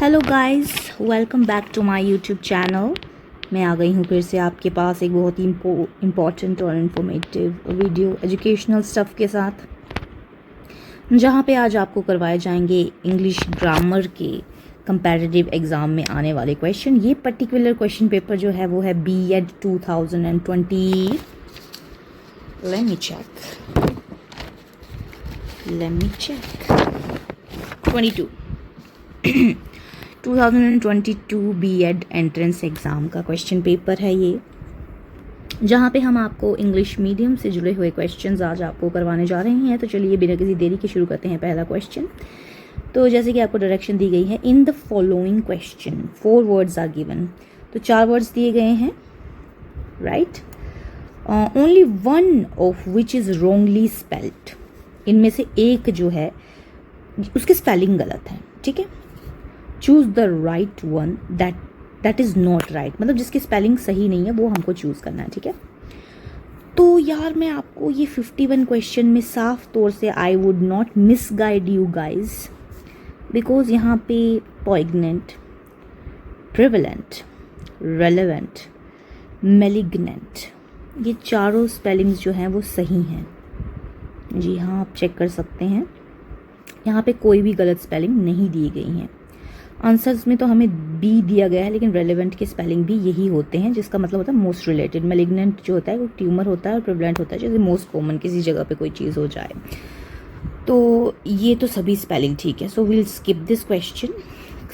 Hello guys, welcome back to my YouTube channel. मैं आ गई हूँ फिर से आपके पास एक बहुत ही इम्पोर्टेंट और इन्फॉर्मेटिव वीडियो एजुकेशनल स्टफ़ के साथ, जहाँ पे आज आपको करवाए जाएंगे इंग्लिश ग्रामर के कंपैरेटिव एग्ज़ाम में आने वाले क्वेश्चन। ये पर्टिकुलर क्वेश्चन पेपर जो है वो है B.Ed 2020। Let me check 22 2022 B.Ed entrance exam का क्वेश्चन पेपर है ये, जहाँ पे हम आपको इंग्लिश मीडियम से जुड़े हुए क्वेश्चंस आज आपको करवाने जा रहे हैं। तो चलिए बिना किसी देरी के शुरू करते हैं पहला क्वेश्चन। तो जैसे कि आपको डायरेक्शन दी गई है, in the following question 4 words are given. तो 4 वर्ड्स दिए गए हैं, right. Only one of which is wrongly spelled. इनमें से एक जो है उसकी स्पेलिंग गलत है, ठीक है। Choose the right one that is not right, मतलब जिसकी स्पेलिंग सही नहीं है वो हमको चूज़ करना है, ठीक है। तो यार मैं आपको ये 51 क्वेश्चन में साफ तौर से I would not miss guide you guys, because यहाँ पे पॉइग्नेंट, प्रिवलेंट, रेलेवेंट, मेलिग्नेंट, ये चारों स्पेलिंग्स जो हैं वो सही हैं। जी हाँ, आप चेक कर सकते हैं, यहाँ पे कोई भी गलत स्पेलिंग नहीं दी गई हैं। आंसर्स में तो हमें बी दिया गया है, लेकिन रेलेवेंट के स्पेलिंग भी यही होते हैं, जिसका मतलब होता है मोस्ट रिलेटेड। मेलिग्नेंट जो होता है वो ट्यूमर होता है, और प्रिवलेंट होता है जैसे मोस्ट कॉमन किसी जगह पे कोई चीज़ हो जाए। तो ये तो सभी स्पेलिंग ठीक है, so we'll skip this question.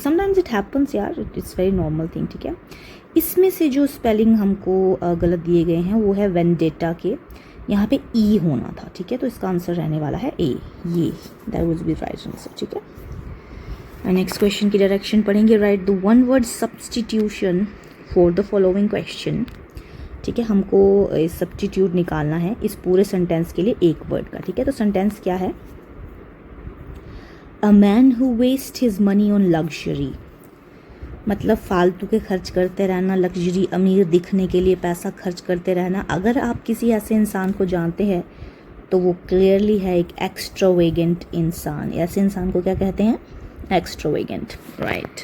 Sometimes it happens यार, इट्स वेरी नॉर्मल थिंग, ठीक है। इसमें से जो स्पेलिंग हमको गलत दिए गए हैं वो है वेंडेटा के, यहाँ पे ई होना था, ठीक है। तो इसका आंसर रहने वाला है ए, ये that would be right answer, ठीक है। नेक्स्ट क्वेश्चन की डायरेक्शन पढ़ेंगे। Right the one word substitution for the following question, ठीक है। हमको सब्स्टिट्यूट निकालना है इस पूरे सेंटेंस के लिए एक वर्ड का, ठीक है। तो सेंटेंस क्या है? A man who waste his money on luxury, मतलब फालतू के खर्च करते रहना, लग्जरी, अमीर दिखने के लिए पैसा खर्च करते रहना। अगर आप किसी ऐसे इंसान को जानते हैं तो वो क्लियरली है एक एक्स्ट्रावेगेंट इंसान। ऐसे इंसान को क्या कहते हैं? Extravagant, right.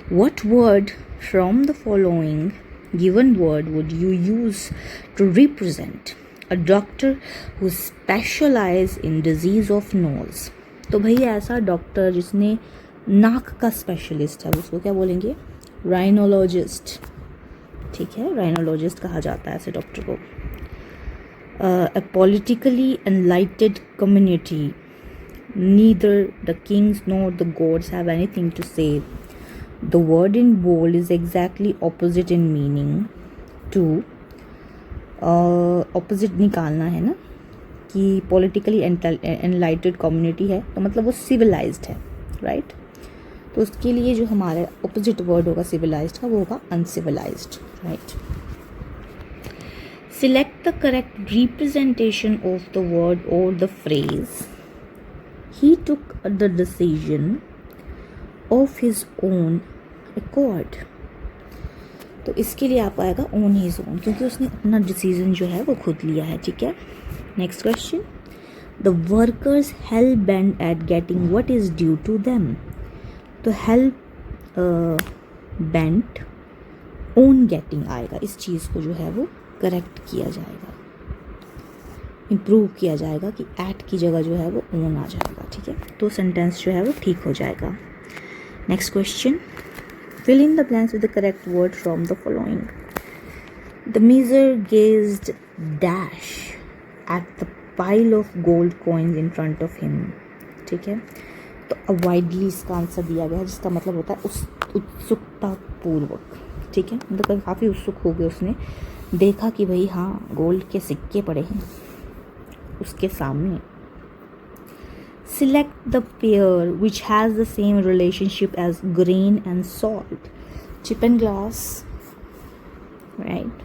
What word from the following given word would you use to represent a doctor who specialize in disease of nose? तो भाई ऐसा डॉक्टर जिसने नाक का स्पेशलिस्ट है, उसको क्या बोलेंगे? राइनोलॉजिस्ट, ठीक है। राइनोलॉजिस्ट कहा जाता है ऐसे डॉक्टर को। A politically enlightened community, neither the kings nor the gods have anything to say. The word in bold is exactly opposite in meaning to opposite निकालना है ना, कि politically enlightened community है तो मतलब वो civilized है, right? तो उसके लिए जो हमारा opposite word होगा civilized का, वो होगा uncivilized, right? Select the correct representation of the word or the phrase. He took the decision of his own accord. तो इसके लिए आपको आएगा own his own, क्योंकि उसने अपना डिसीजन जो है वो खुद लिया है, ठीक है। Next question, the workers hell bent at getting what is due to them. तो hell bent on getting आएगा, इस चीज़ को जो है वो करेक्ट किया जाएगा, इम्प्रूव किया जाएगा कि एट की जगह जो है वो ओन आ जाएगा, ठीक है। तो सेंटेंस जो है वो ठीक हो जाएगा। Next question, fill in the blanks with the correct word from the following. The miser gazed dash at the pile of gold coins in front of him, ठीक है। तो अवॉइडली इसका आंसर दिया गया है, जिसका मतलब होता है उस उत्सुकता पूर्वक, ठीक है। मतलब काफ़ी उत्सुक हो गए, उसने देखा कि भाई हाँ गोल्ड के सिक्के पड़े हैं उसके सामने। Select the pair which has the same relationship as grain and salt. Chip and glass, right?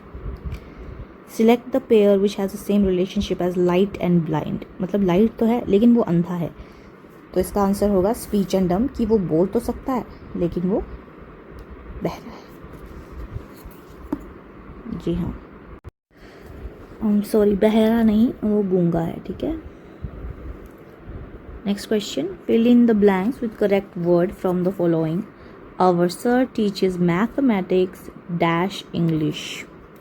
Select the pair which has the same relationship as light and blind. मतलब लाइट तो है लेकिन वो अंधा है, तो इसका आंसर होगा स्पीच एंड डम, कि वो बोल तो सकता है लेकिन वो बहरा है। जी हाँ, सॉरी, बहरा नहीं, वो गूंगा है, ठीक है। Next question, fill in the blanks with correct word from the following. Our sir teaches mathematics dash English.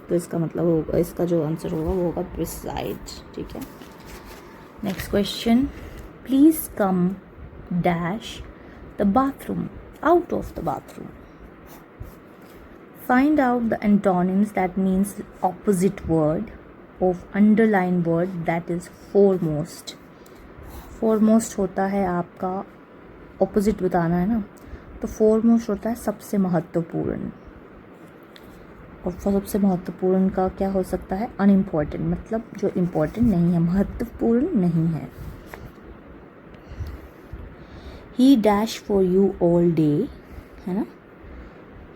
तो इसका मतलब होगा, इसका जो आंसर होगा वो होगा प्रिसाइड, ठीक है। Next question, please come dash the bathroom, out of the bathroom. Find out the antonyms that means opposite word of underlined word that is foremost. Foremost होता है आपका opposite बताना है ना, तो foremost होता है सबसे महत्वपूर्ण, और सबसे महत्वपूर्ण का क्या हो सकता है, unimportant, मतलब जो important नहीं है, महत्वपूर्ण नहीं है। He dash for you all day, है ना,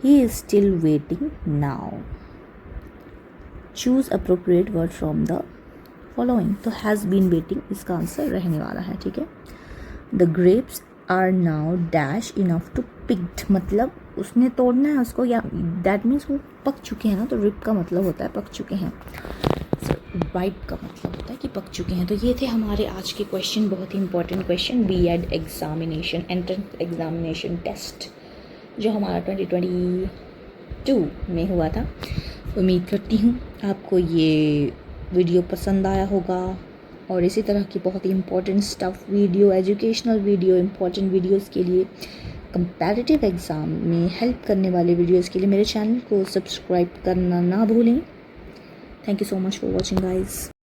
He is still waiting now. Choose appropriate word from the following. तो has been waiting इसका आंसर रहने वाला है, ठीक है। The grapes are now dash enough to picked, मतलब उसने तोड़ना है उसको, या that means वो पक चुके हैं ना, तो rip का मतलब होता है पक चुके हैं, ripe का मतलब होता है कि पक चुके हैं। तो ये थे हमारे आज के क्वेश्चन, बहुत ही important question, B.Ed examination, entrance examination test जो हमारा 2022 में हुआ था। उम्मीद करती हूँ आपको ये वीडियो पसंद आया होगा, और इसी तरह की बहुत ही important stuff video, educational video, important videos के लिए, कंपैरेटिव एग्ज़ाम में हेल्प करने वाले वीडियोस के लिए मेरे चैनल को सब्सक्राइब करना ना भूलें। Thank you so much for watching guys.